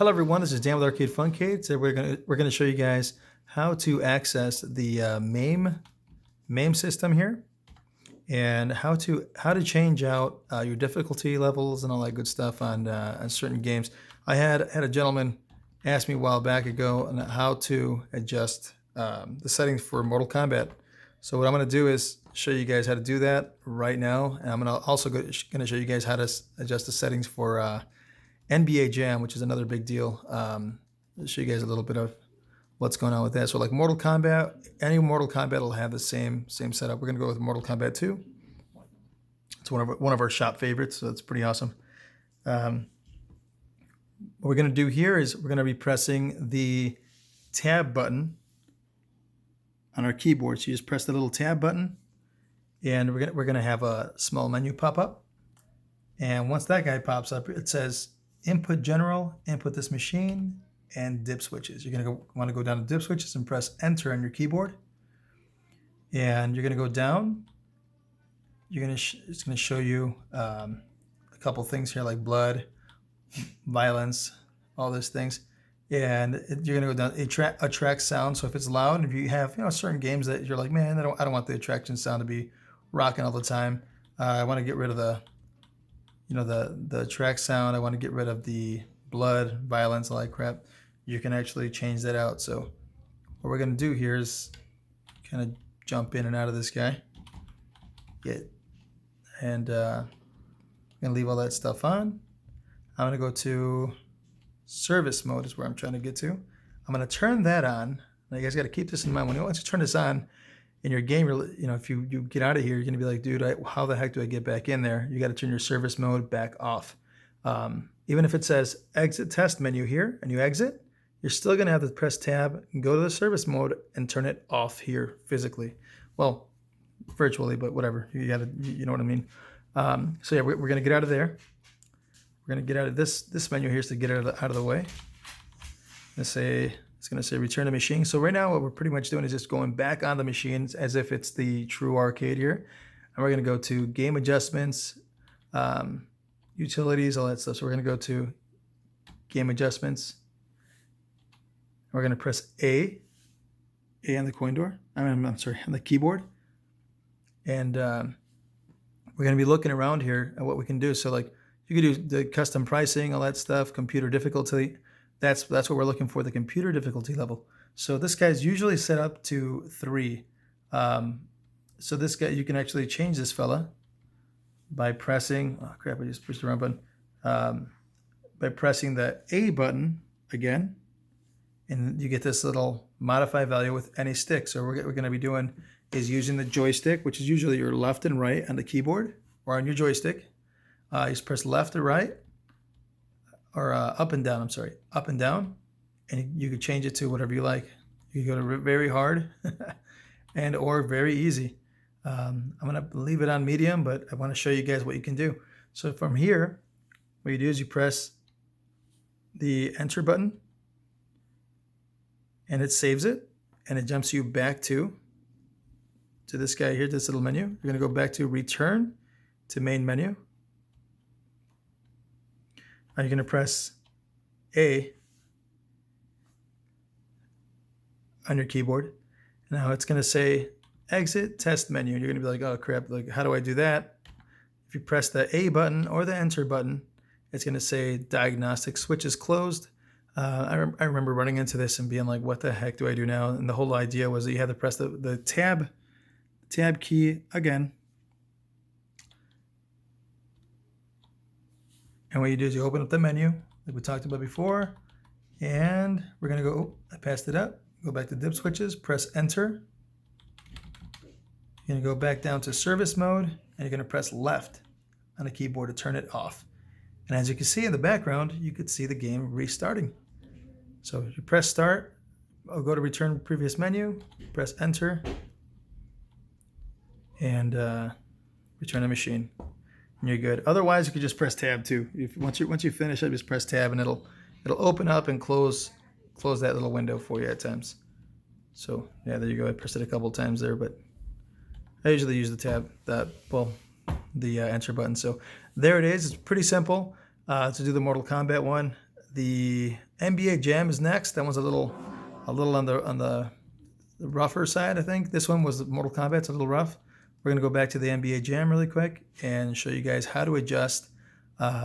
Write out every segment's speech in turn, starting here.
Hello everyone, this is Dan with Arcade Funcade. Today we're gonna show you guys how to access the MAME system here, and how to change out your difficulty levels and all that good stuff on certain games. I had a gentleman ask me a while back ago on how to adjust the settings for Mortal Kombat. So what I'm gonna do is show you guys how to do that right now, and I'm also gonna show you guys how to adjust the settings for NBA Jam, which is another big deal. I'll show you guys a little bit of what's going on with that. So like Mortal Kombat, any Mortal Kombat will have the same setup. We're gonna go with Mortal Kombat 2. It's one of our shop favorites, so it's pretty awesome. What we're gonna do here is we're gonna be pressing the tab button on our keyboard. So you just press the little tab button, and we're gonna have a small menu pop up. And once that guy pops up, it says Input General, Input This Machine, and Dip Switches. You're gonna want to go down to Dip Switches and press Enter on your keyboard. And you're gonna go down. It's gonna show you a couple things here like blood, violence, all those things. And you're gonna go down attract sound. So if it's loud, if you have certain games that you're like, man, I don't want the attraction sound to be rocking all the time. I want to get rid of the the track sound. I want to get rid of the blood, violence, all that crap. You can actually change that out. So what we're going to do here is kind of jump in and out of this guy. I'm going to leave all that stuff on. I'm going to go to service mode is where I'm trying to get to. I'm going to turn that on. Now you guys got to keep this in mind. Once you turn this on, in your game, if you get out of here, you're going to be like, dude, how the heck do I get back in there? You got to turn your service mode back off. Even if it says exit test menu here and you exit, you're still going to have to press tab and go to the service mode and turn it off here physically. Well, virtually, but whatever. You know what I mean? So yeah, we're going to get out of there. We're going to get out of this menu here to get it out of the way. It's going to say return to machine. So right now what we're pretty much doing is just going back on the machine as if it's the true arcade here. And we're going to go to game adjustments, utilities, all that stuff. So we're going to go to game adjustments. We're going to press A on the coin door. I'm sorry, on the keyboard. And we're going to be looking around here at what we can do. So like you could do the custom pricing, all that stuff, computer difficulty. That's what we're looking for, the computer difficulty level. So this guy's usually set up to 3. So this guy, you can actually change this fella by pressing, oh crap, I just pushed the wrong button. By pressing the A button again, and you get this little modify value with any stick. So what we're gonna be doing is using the joystick, which is usually your left and right on the keyboard or on your joystick. You just press left or right, or up and down, up and down, and you could change it to whatever you like. You can go to very hard and or very easy. I'm gonna leave it on medium, but I wanna show you guys what you can do. So from here, what you do is you press the enter button and it saves it, and it jumps you back to this guy here, this little menu. You're gonna go back to return to main menu. Now you're going to press A on your keyboard. Now it's going to say exit test menu. You're going to be like, oh crap, like how do I do that? If you press the A button or the enter button, it's going to say diagnostic switch is closed. I remember running into this and being like, what the heck do I do now? And the whole idea was that you had to press the tab key again. And what you do is you open up the menu like we talked about before, and we're gonna go, oh, I passed it up, go back to dip switches, press enter. You're gonna go back down to service mode, and you're gonna press left on the keyboard to turn it off. And as you can see in the background, you could see the game restarting. So you press start, I'll go to return previous menu, press enter, and return the machine. And you're good. Otherwise, you could just press tab too. Once you finish it, just press tab, and it'll open up and close that little window for you at times. So yeah, there you go. I pressed it a couple times there, but I usually use the tab, the enter button. So there it is. It's pretty simple to do the Mortal Kombat one. The NBA Jam is next. That one's a little on the rougher side, I think. This one was Mortal Kombat. It's a little rough. We're gonna go back to the NBA Jam really quick and show you guys how to adjust,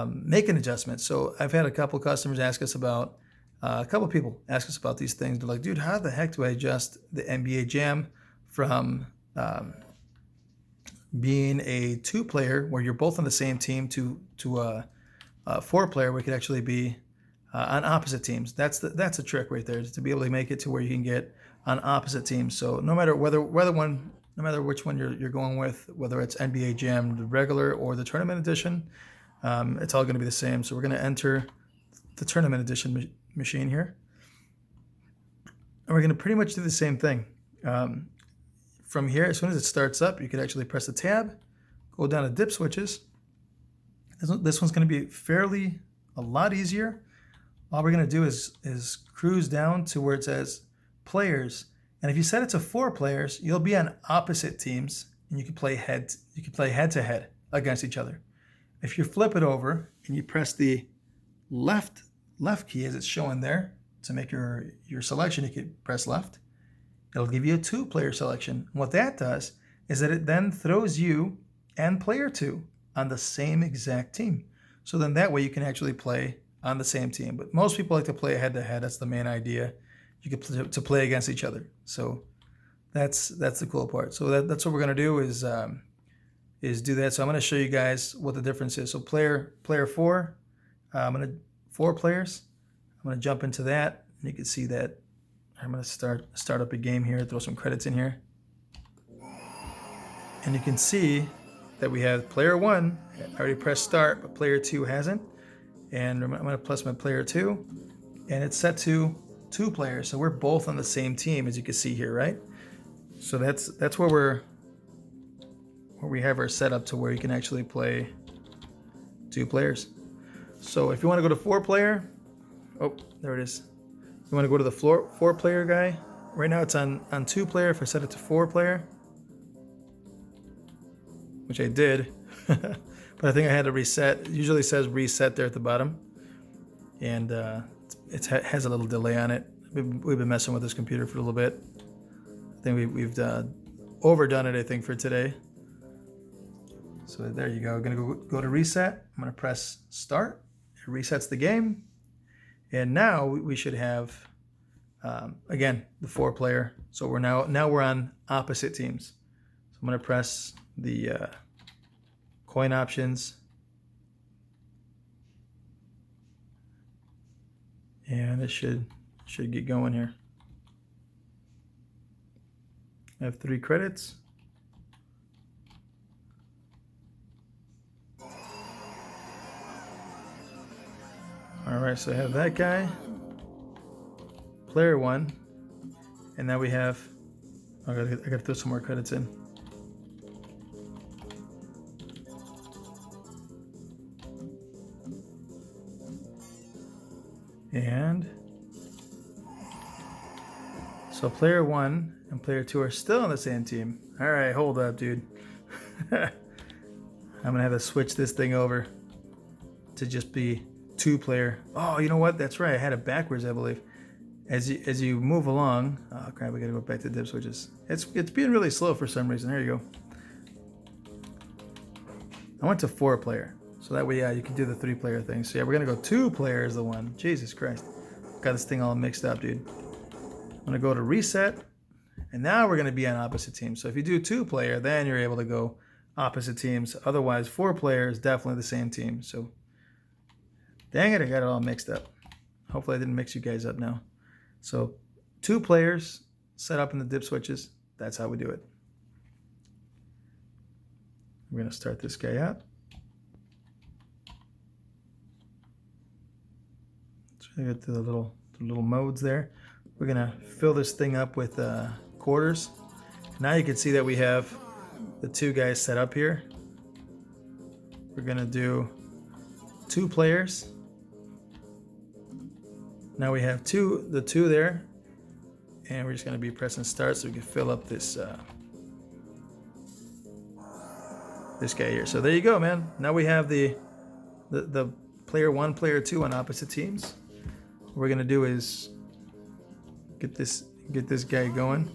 make an adjustment. So I've had a couple customers ask us about, a couple people ask us about these things. They're like, dude, how the heck do I adjust the NBA Jam from being a 2-player where you're both on the same team to a 4-player where it could actually be on opposite teams. That's the trick right there, is to be able to make it to where you can get on opposite teams. So no matter no matter which one you're going with, whether it's NBA Jam, the regular or the tournament edition, it's all going to be the same. So we're going to enter the tournament edition machine here, and we're going to pretty much do the same thing. From here, as soon as it starts up, you can actually press the tab, go down to dip switches. This one's going to be a lot easier. All we're going to do is cruise down to where it says players. And if you set it to 4 players, you'll be on opposite teams and you can play head to head against each other. If you flip it over and you press the left key as it's showing there to make your selection, you can press left. It'll give you a 2-player selection. And what that does is that it then throws you and player 2 on the same exact team. So then that way you can actually play on the same team. But most people like to play head to head. That's the main idea. You get to play against each other. So that's the cool part. So that's what we're gonna do is do that. So I'm gonna show you guys what the difference is. So player 4, 4 players. I'm gonna jump into that, and you can see that I'm gonna start up a game here. Throw some credits in here, and you can see that we have player 1 already pressed start, but player 2 hasn't. And I'm gonna press my player 2, and it's set to 2 players. So we're both on the same team, as you can see here, right? So that's where we have our setup to where you can actually play 2 players. So if you want to go to 4-player, oh, there it is. You want to go to the 4-player guy. Right now it's on 2-player. If I set it to 4-player, which I did, but I think I had to reset. It usually says reset there at the bottom, and it has a little delay on it. We've been messing with this computer for a little bit. I think we've overdone it, I think, for today. So there you go. I'm gonna go to reset. I'm gonna press start. It resets the game, and now we should have again the 4-player. So we're now we're on opposite teams. So I'm gonna press the coin options, and it should get going here. I have 3 credits. All right, so I have that guy, player 1, and now we have, I gotta throw some more credits in. And so player 1 and player 2 are still on the same team. All right, hold up, dude. I'm gonna have to switch this thing over to just be 2-player. Oh, you know what? That's right. I had it backwards, I believe. As you move along, oh crap, we gotta go back to dip switches. It's being really slow for some reason. There you go. I went to 4-player, so that way, yeah, you can do the 3-player thing. So yeah, we're gonna go 2-player is the one. Jesus Christ, got this thing all mixed up, dude. I'm gonna go to reset, and now we're gonna be on opposite teams. So if you do 2-player, then you're able to go opposite teams. Otherwise, 4-player is definitely the same team. So dang it, I got it all mixed up. Hopefully I didn't mix you guys up now. So 2 players set up in the dip switches. That's how we do it. We're gonna start this guy up. So we get to the little modes there. We're gonna fill this thing up with quarters. Now you can see that we have the 2 guys set up here. We're gonna do 2 players. Now we have the two there, and we're just gonna be pressing start so we can fill up this this guy here. So there you go, man. Now we have the player 1, player 2 on opposite teams. what we're gonna do is get this guy going,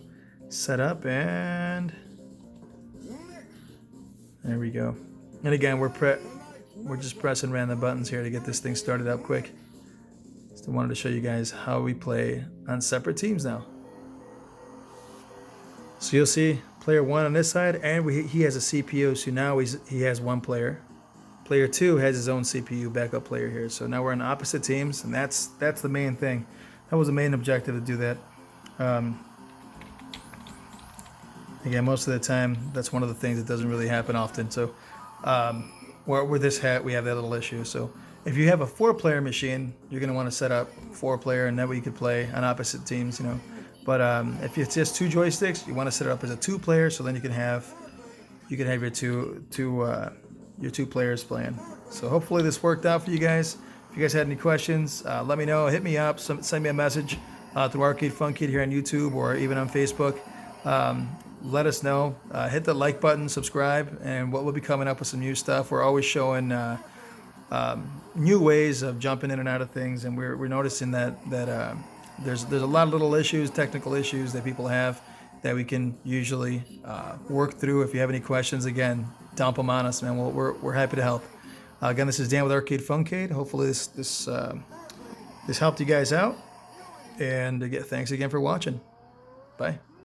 set up, and there we go. And again, we're just pressing random buttons here to get this thing started up quick. Just wanted to show you guys how we play on separate teams now. So you'll see player 1 on this side, and he has a CPU, so now he has 1 player. Player 2 has his own CPU backup player here. So now we're on opposite teams, and that's the main thing. That was the main objective, to do that. Again, most of the time, that's one of the things that doesn't really happen often. So with this hat, we have that little issue. So if you have a 4-player machine, you're going to want to set up 4-player, and that way you could play on opposite teams, you know. But if it's just 2 joysticks, you want to set it up as a 2-player, so then you can have your two players playing. So hopefully this worked out for you guys. If you guys had any questions, let me know. Hit me up. Send me a message through Arcade Fun Kid here on YouTube or even on Facebook. Let us know. Hit the like button, subscribe, and we'll be coming up with some new stuff. We're always showing new ways of jumping in and out of things, and we're noticing that there's a lot of little issues, technical issues that people have that we can usually work through. If you have any questions, again, dump them on us, man. We're happy to help. Again, this is Dan with Arcade Funkade. Hopefully this helped you guys out, and again, thanks again for watching. Bye.